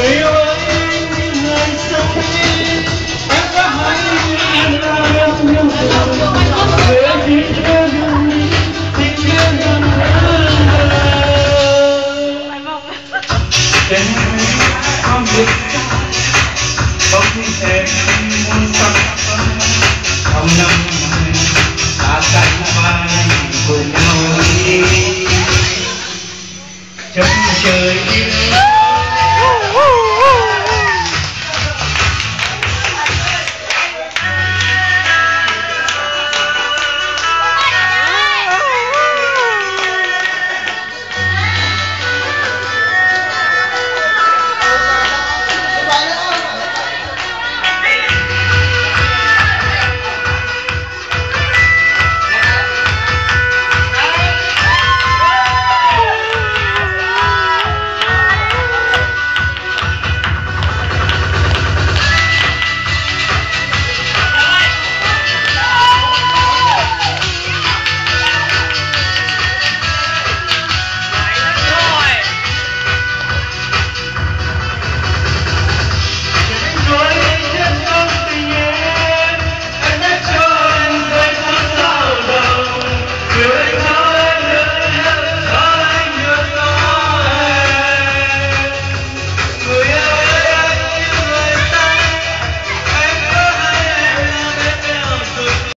người ơi người sống em đã hay em đã yêu người thích em em không biết không thể muốn sống không nằm